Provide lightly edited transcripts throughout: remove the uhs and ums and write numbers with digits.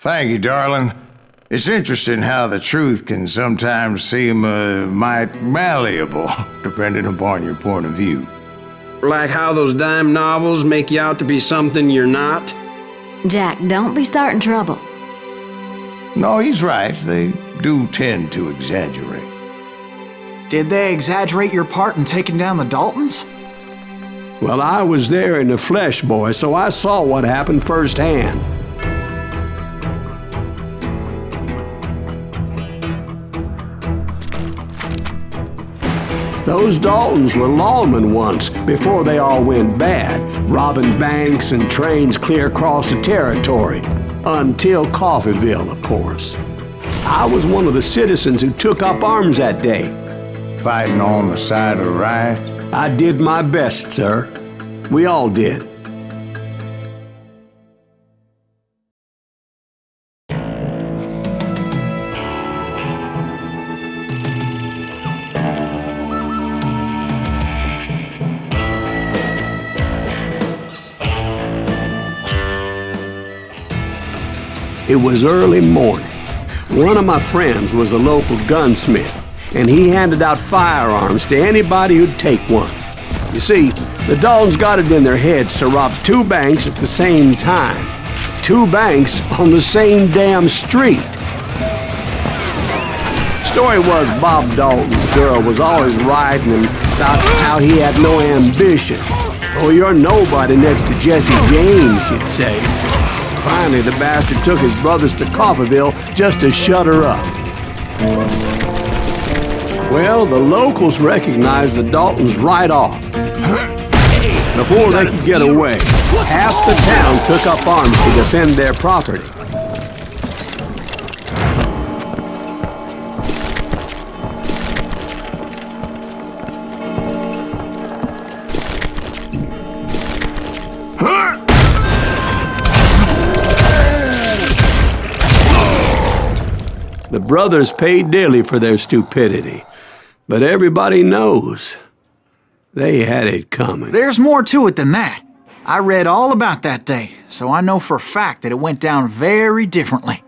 Thank you, darling. It's interesting how the truth can sometimes seem might malleable, depending upon your point of view. Like how those dime novels make you out to be something you're not? Jack, don't be starting trouble. No, he's right. They do tend to exaggerate. Did they exaggerate your part in taking down the Daltons? Well, I was there in the flesh, boy, so I saw what happened firsthand. Those Daltons were lawmen once, before they all went bad, robbing banks and trains clear across the territory. Until Coffeeville, of course. I was one of the citizens who took up arms that day. Fighting on the side of right? I did my best, sir. We all did. It was early morning. One of my friends was a local gunsmith, and he handed out firearms to anybody who'd take one. You see, the Daltons got it in their heads to rob 2 banks at the same time. 2 banks on the same damn street. Story was Bob Dalton's girl was always writing him about how he had no ambition. Oh, you're nobody next to Jesse James, she'd say. Finally, the bastard took his brothers to Coffeeville just to shut her up. Well, the locals recognized the Daltons right off. Before they could get away, half the town took up arms to defend their property. The brothers paid dearly for their stupidity, but everybody knows they had it coming. There's more to it than that. I read all about that day, so I know for a fact that it went down very differently.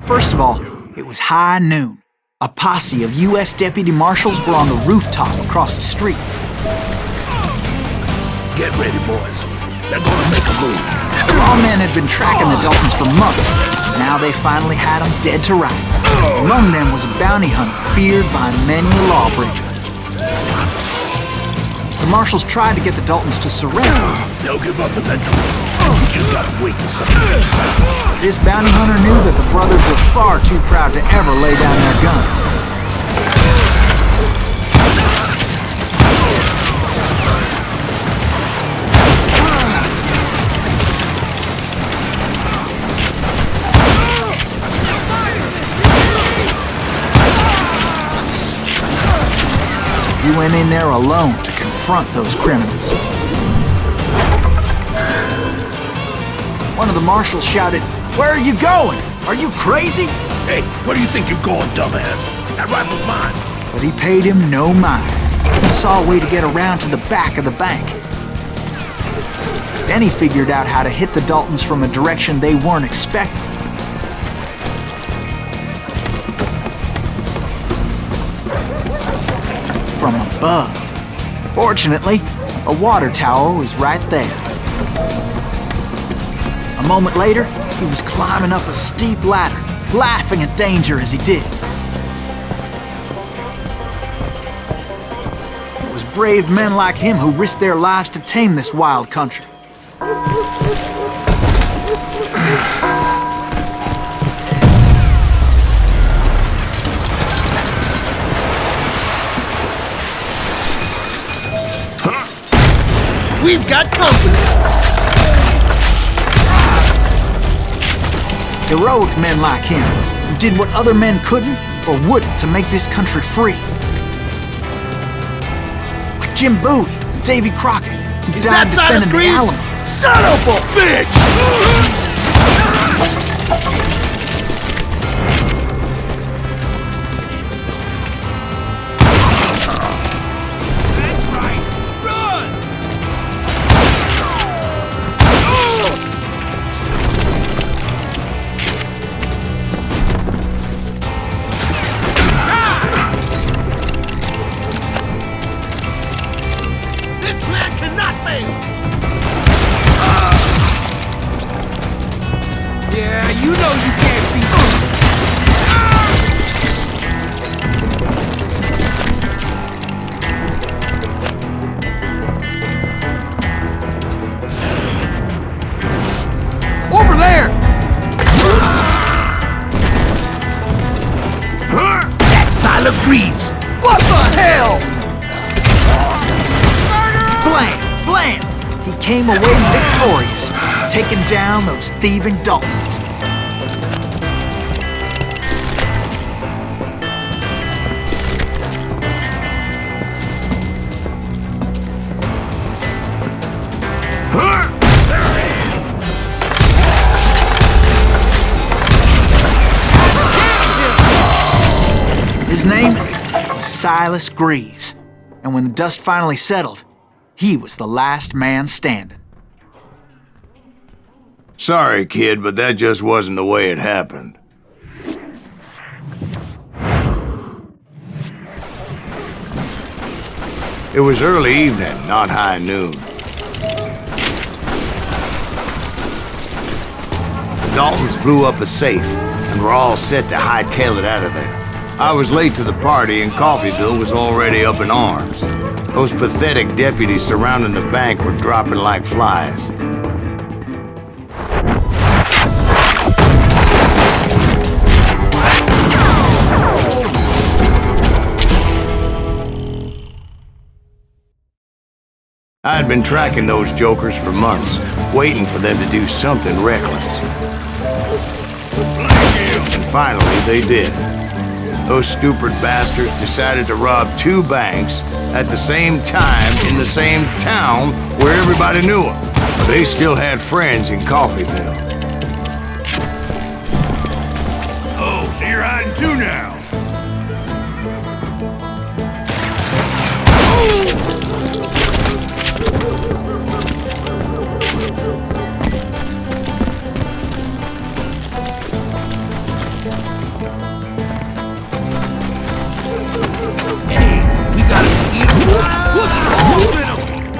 First of all, it was high noon. A posse of U.S. deputy marshals were on the rooftop across the street. Get ready, boys. They're gonna make a move. The lawmen had been tracking the Daltons for months. Now they finally had them dead to rights. Among them was a bounty hunter feared by many a lawbreaker. The marshals tried to get the Daltons to surrender. They'll give up eventually. We just gotta wait for something. This bounty hunter knew that the brothers were far too proud to ever lay down their guns. He went in there alone to confront those criminals. One of the marshals shouted, "Where are you going? Are you crazy?" Hey, where do you think you're going, dumbass? That rifle's mine. But he paid him no mind. He saw a way to get around to the back of the bank. Then he figured out how to hit the Daltons from a direction they weren't expecting. From above. Fortunately, a water tower was right there. A moment later, he was climbing up a steep ladder, laughing at danger as he did. It was brave men like him who risked their lives to tame this wild country. We've got company! Heroic men like him, who did what other men couldn't or wouldn't to make this country free. Like Jim Bowie and Davy Crockett, who died defending the Alamo. Son of a bitch! That's right! Run! You know you can't beat Over there! That's Silas Greaves! What the hell? Blam! Blam! He came away victorious, taking down those thieving Daltons. His name was Silas Greaves, and when the dust finally settled, he was the last man standing. Sorry, kid, but that just wasn't the way it happened. It was early evening, not high noon. The Daltons blew up a safe, and were all set to hightail it out of there. I was late to the party, and Coffeyville was already up in arms. Those pathetic deputies surrounding the bank were dropping like flies. I had been tracking those jokers for months, waiting for them to do something reckless. And finally, they did. Those stupid bastards decided to rob 2 banks at the same time in the same town where everybody knew them. But they still had friends in Coffeyville. Oh, so you're hiding too now?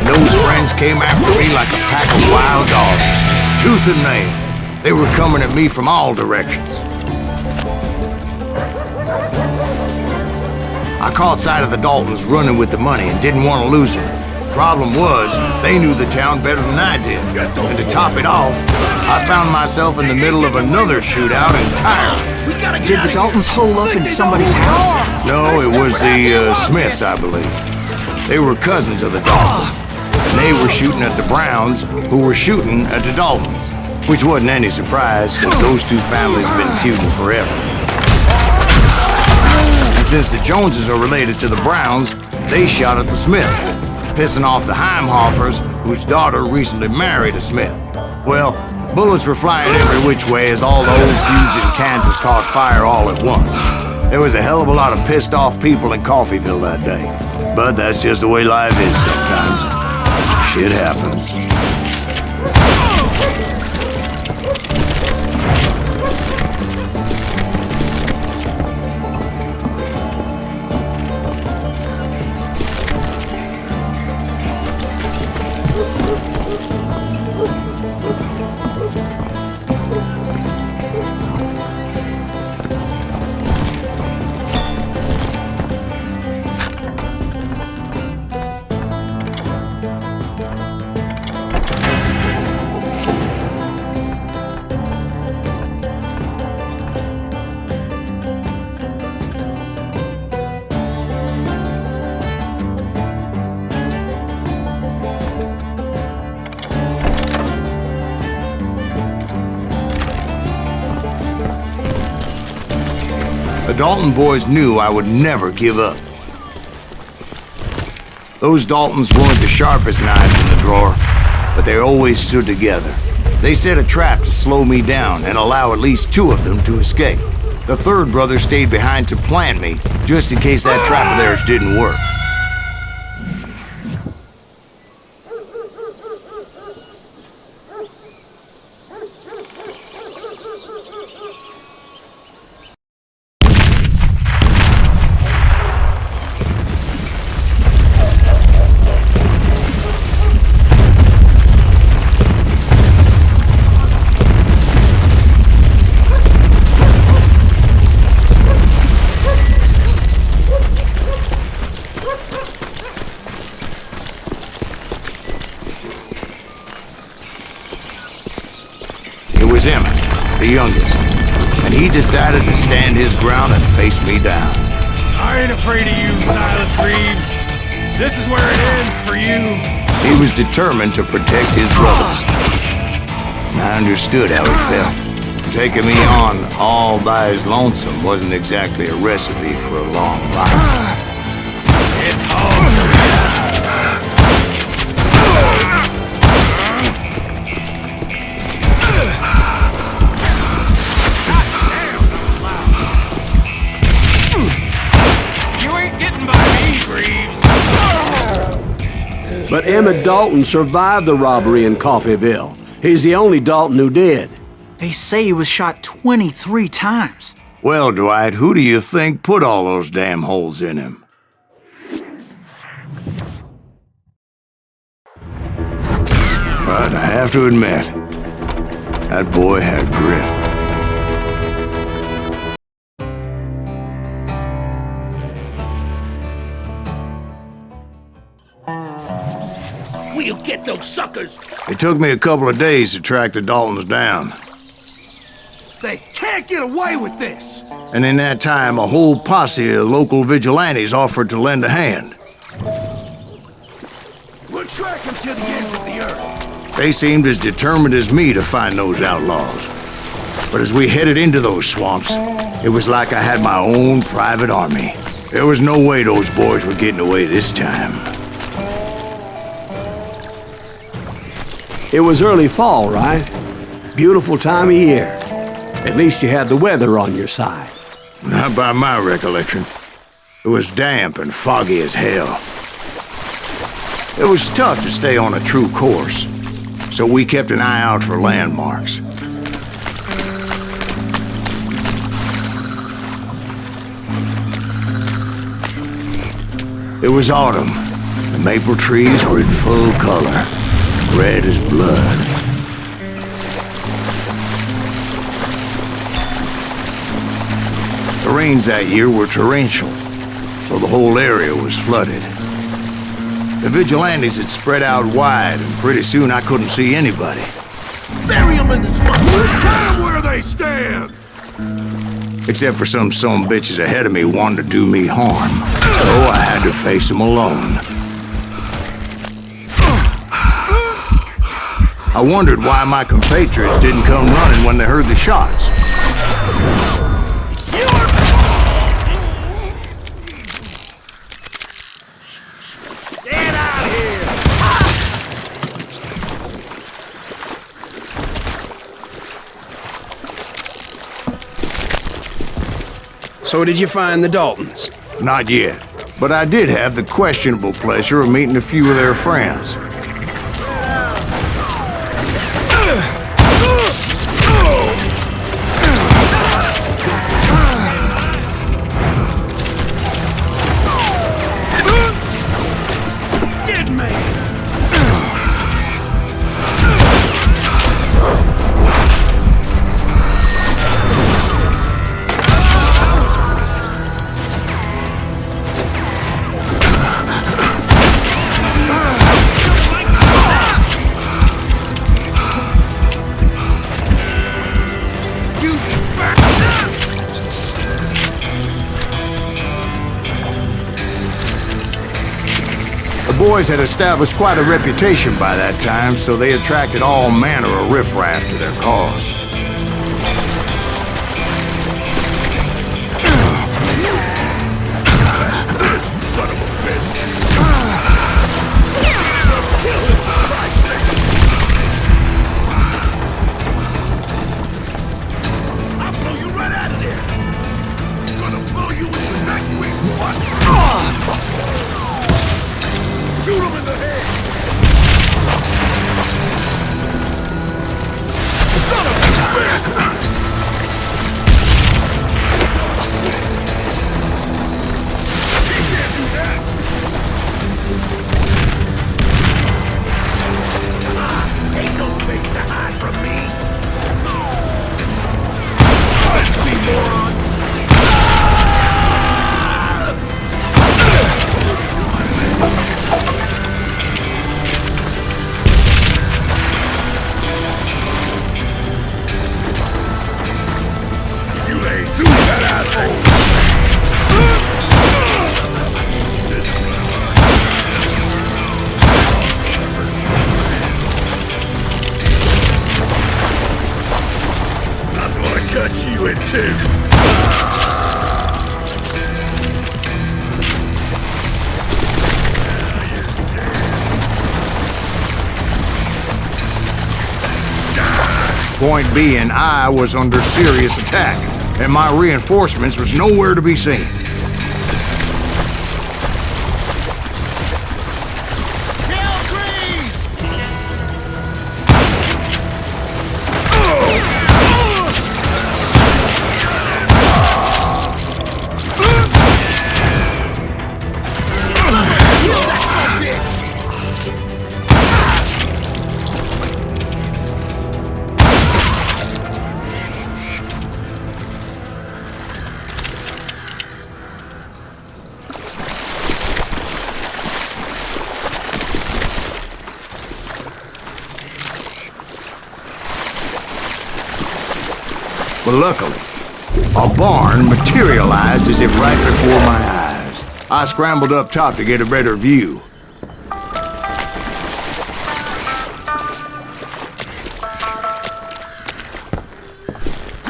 Those friends came after me like a pack of wild dogs, tooth and nail. They were coming at me from all directions. I caught sight of the Daltons running with the money and didn't want to lose it. Problem was, they knew the town better than I did. And to top it off, I found myself in the middle of another shootout entirely. Did the Daltons hole up in somebody's house? No, it was the Smiths, I believe. They were cousins of the Daltons. And they were shooting at the Browns, who were shooting at the Daltons. Which wasn't any surprise, because those 2 families have been feuding forever. And since the Joneses are related to the Browns, they shot at the Smiths, pissing off the Heimhoffers, whose daughter recently married a Smith. Well, bullets were flying every which way as all the old feuds in Kansas caught fire all at once. There was a hell of a lot of pissed off people in Coffeyville that day. But that's just the way life is sometimes. Shit happens. The Dalton boys knew I would never give up. Those Daltons weren't the sharpest knives in the drawer, but they always stood together. They set a trap to slow me down and allow at least 2 of them to escape. The 3rd brother stayed behind to plant me, just in case that trap of theirs didn't work. was Emmett, the youngest, and he decided to stand his ground and face me down. I ain't afraid of you, Silas Greaves. This is where it ends for you. He was determined to protect his brothers. And I understood how he felt. Taking me on all by his lonesome wasn't exactly a recipe for a long life. It's hard. But Emmett Dalton survived the robbery in Coffeyville. He's the only Dalton who did. They say he was shot 23 times. Well, Dwight, who do you think put all those damn holes in him? But I have to admit, that boy had grit. We'll get those suckers! It took me a couple of days to track the Daltons down. They can't get away with this! And in that time, a whole posse of local vigilantes offered to lend a hand. We'll track them to the ends of the earth. They seemed as determined as me to find those outlaws. But as we headed into those swamps, it was like I had my own private army. There was no way those boys were getting away this time. It was early fall, right? Beautiful time of year. At least you had the weather on your side. Not by my recollection. It was damp and foggy as hell. It was tough to stay on a true course, so we kept an eye out for landmarks. It was autumn. The maple trees were in full color, red as blood. The rains that year were torrential, so the whole area was flooded. The vigilantes had spread out wide, and pretty soon I couldn't see anybody. Bury them in the swamp! Tell them where they stand! Except for some bitches ahead of me wanting to do me harm. So I had to face them alone. I wondered why my compatriots didn't come running when they heard the shots. Get out of here! So did you find the Daltons? Not yet, but I did have the questionable pleasure of meeting a few of their friends. The boys had established quite a reputation by that time, so they attracted all manner of riffraff to their cause. Son of a bitch! I'll blow you right out of there! I'm gonna blow you into next week, what? Shoot him in the head! Son of a... cut you in two! Point being, I was under serious attack, and my reinforcements was nowhere to be seen. But luckily, a barn materialized as if right before my eyes. I scrambled up top to get a better view.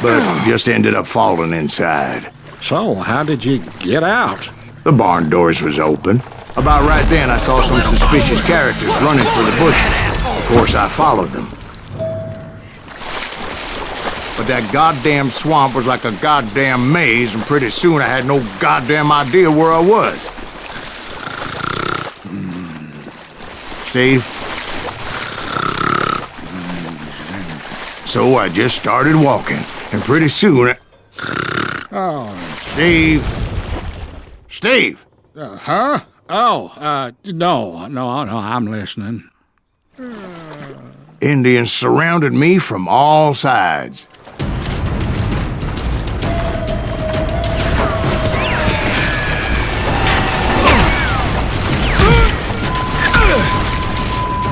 But just ended up falling inside. So, how did you get out? The barn doors was open. About right then, I saw some suspicious characters running for the bushes. Of course, I followed them. But that goddamn swamp was like a goddamn maze, and pretty soon I had no goddamn idea where I was. Steve? So I just started walking, and pretty soon Steve? Steve! Huh? Oh, no, I'm listening. Indians surrounded me from all sides.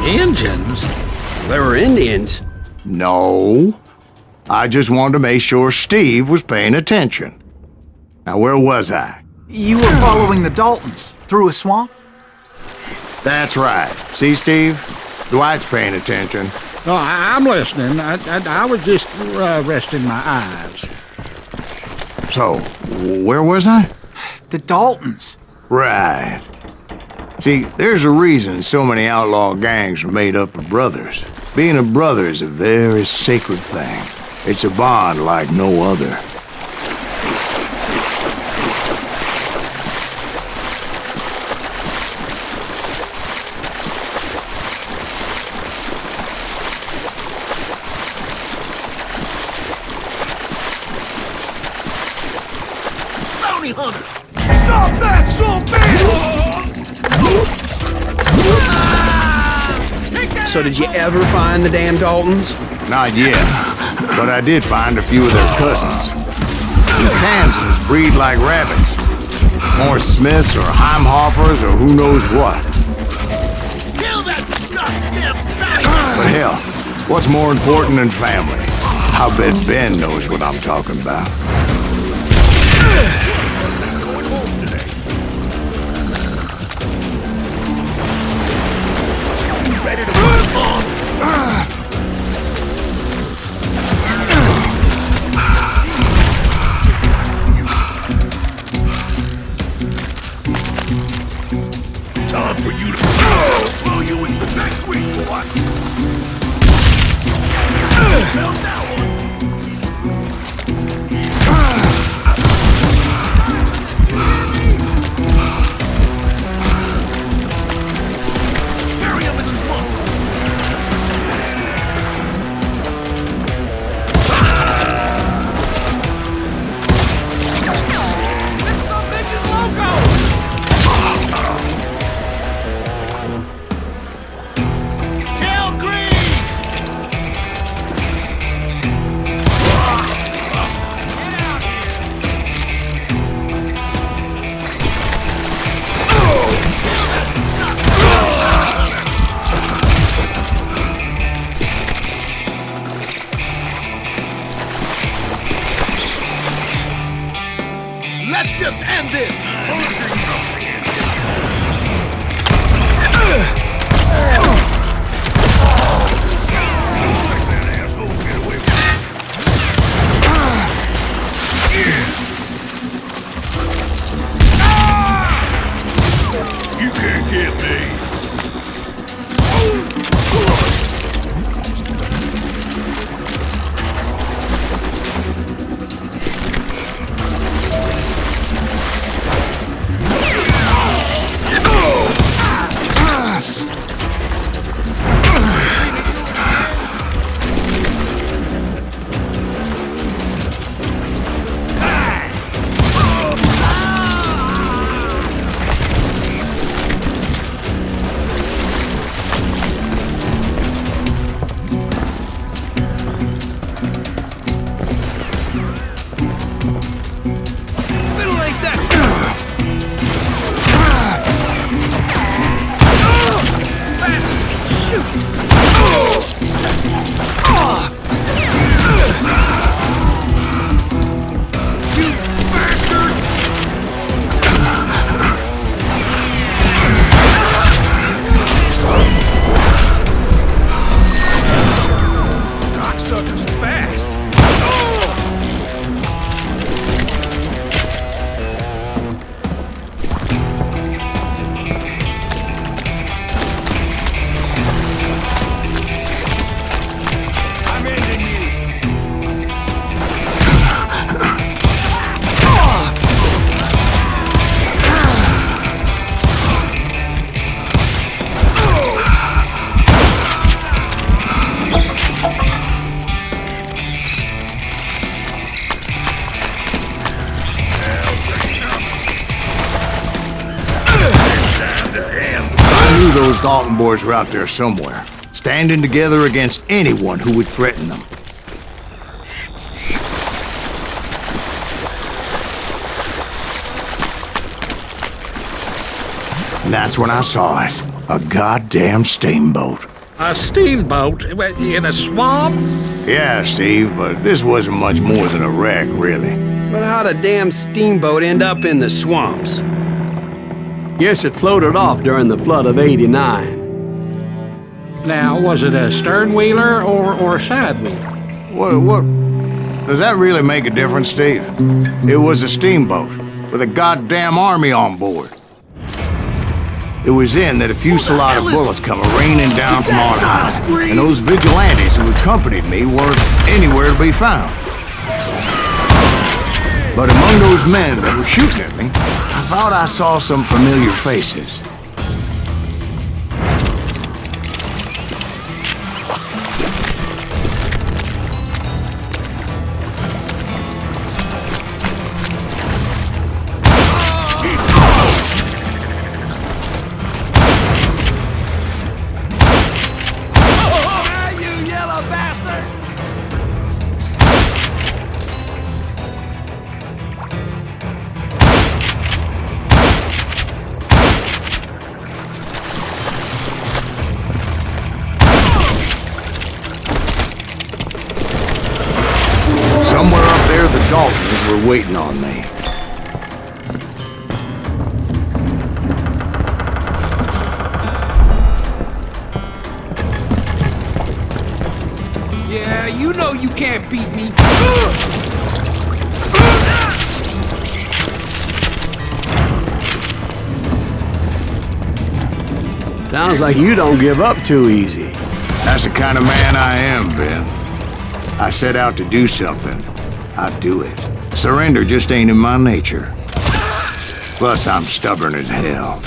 Indians? There were Indians. No. I just wanted to make sure Steve was paying attention. Now, where was I? You were following the Daltons through a swamp? That's right. See, Steve? Dwight's paying attention. No, I'm listening. I was just resting my eyes. So, where was I? The Daltons. Right. See, there's a reason so many outlaw gangs are made up of brothers. Being a brother is a very sacred thing. It's a bond like no other. Bounty hunters! Stop that, son of a bitch! So did you ever find the damn Daltons? Not yet, but I did find a few of their cousins. The Kansans breed like rabbits. More Smiths or Heimhoffers or who knows what. Kill that goddamn bounty! But hell, what's more important than family? I bet Ben knows what I'm talking about. Going home today. You ready to run, Mom? Time for you to blow you into next week, boy. Smell that one. Bury him in the swamp. This son of a bitch is loco! Kill Greaves! Let's just end this! Let that asshole get away with this. Dalton boys were out there somewhere, standing together against anyone who would threaten them. And that's when I saw it. A goddamn steamboat. A steamboat in a swamp? Yeah, Steve, but this wasn't much more than a wreck, really. But how'd a damn steamboat end up in the swamps? Guess it floated off during the flood of '89. Now, was it a stern wheeler or a side wheeler? What? Does that really make a difference, Steve? It was a steamboat with a goddamn army on board. It was then that a fusillade of bullets come raining down from on high, and those vigilantes who accompanied me weren't anywhere to be found. But among those men that were shooting at me, I thought I saw some familiar faces. Somewhere up there, the Daltons were waiting on me. Yeah, you know you can't beat me. Sounds like you don't give up too easy. That's the kind of man I am, Ben. I set out to do something. I'd do it. Surrender just ain't in my nature. Plus, I'm stubborn as hell.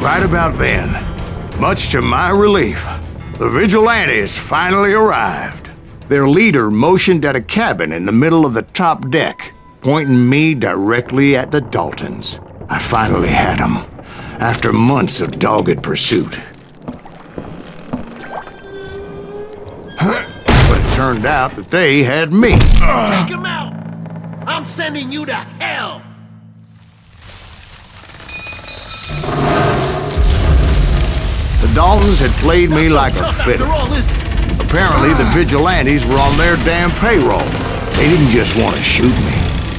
Right about then, much to my relief, the vigilantes finally arrived. Their leader motioned at a cabin in the middle of the top deck, pointing me directly at the Daltons. I finally had them, after months of dogged pursuit. But it turned out that they had me. Take him out! I'm sending you to hell! The Daltons had played me like a fiddle. Apparently, the vigilantes were on their damn payroll. They didn't just want to shoot me.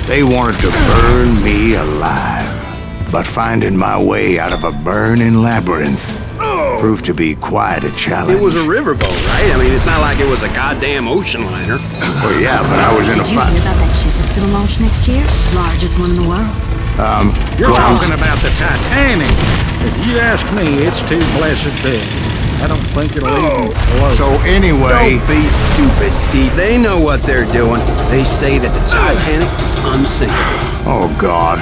They wanted to burn me alive. But finding my way out of a burning labyrinth proved to be quite a challenge. It was a riverboat, right? I mean, it's not like it was a goddamn ocean liner. Well, yeah, but I was in a Did you fight. hear about that ship that's gonna launch next year? Largest one in the world. You're talking about the Titanic. If you ask me, it's too blessed big. I don't think it'll even float. So anyway... Don't be stupid, Steve. They know what they're doing. They say that the Titanic is unsinkable. Oh, God.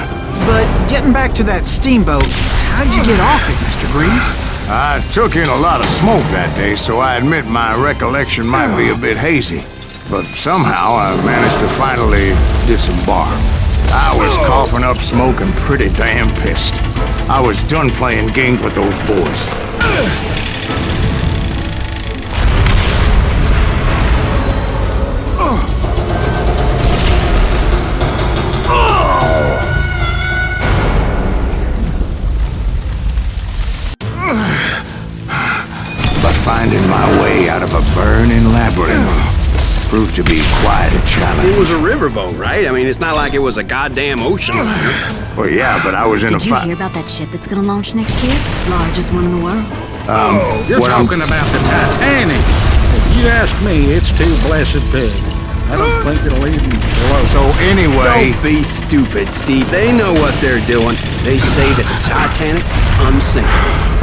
But getting back to that steamboat, how'd you get off it, Mr. Greaves? I took in a lot of smoke that day, so I admit my recollection might be a bit hazy. But somehow I managed to finally disembark. I was coughing up smoke and pretty damn pissed. I was done playing games with those boys. But finding my way out of a burning labyrinth proved to be quite a challenge. It was a riverboat, right? I mean, it's not like it was a goddamn ocean liner. Well, yeah, but I was in Did a you fight. hear about that ship that's gonna launch next year? Largest one in the world. You're what I'm- talking about the Titanic. If you ask me, it's too blessed big. I don't think it'll even float. So anyway... Don't be stupid, Steve. They know what they're doing. They say that the Titanic is unsinkable.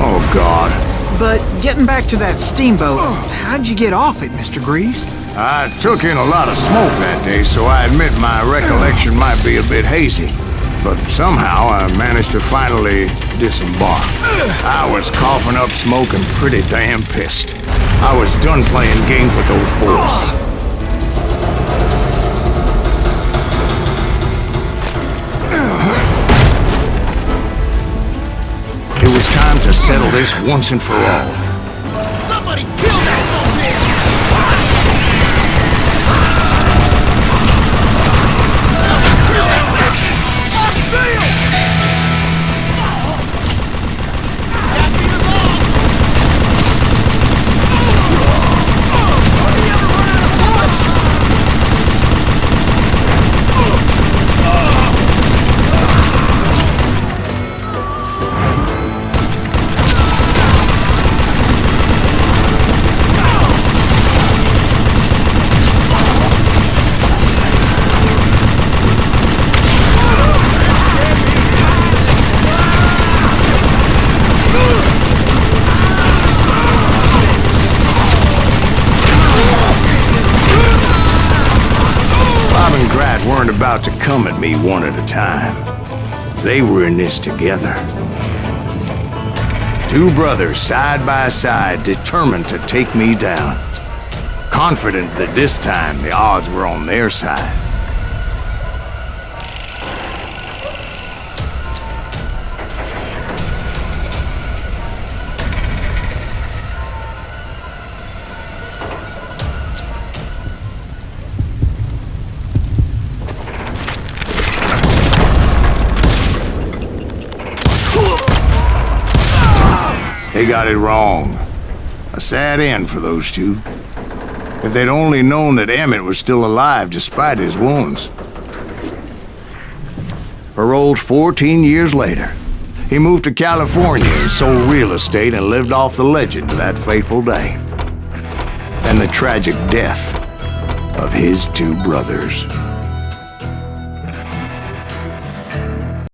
Oh, God. But getting back to that steamboat, how'd you get off it, Mr. Greaves? I took in a lot of smoke that day, so I admit my recollection might be a bit hazy. But somehow I managed to finally disembark. I was coughing up smoke and pretty damn pissed. I was done playing games with those boys. It was time to settle this once and for all. Somebody kill that weren't about to come at me one at a time. They were in this together. Two brothers side by side, determined to take me down. Confident that this time the odds were on their side. They got it wrong. A sad end for those two. If they'd only known that Emmett was still alive despite his wounds. Paroled 14 years later, he moved to California and sold real estate and lived off the legend of that fateful day. And the tragic death of his two brothers.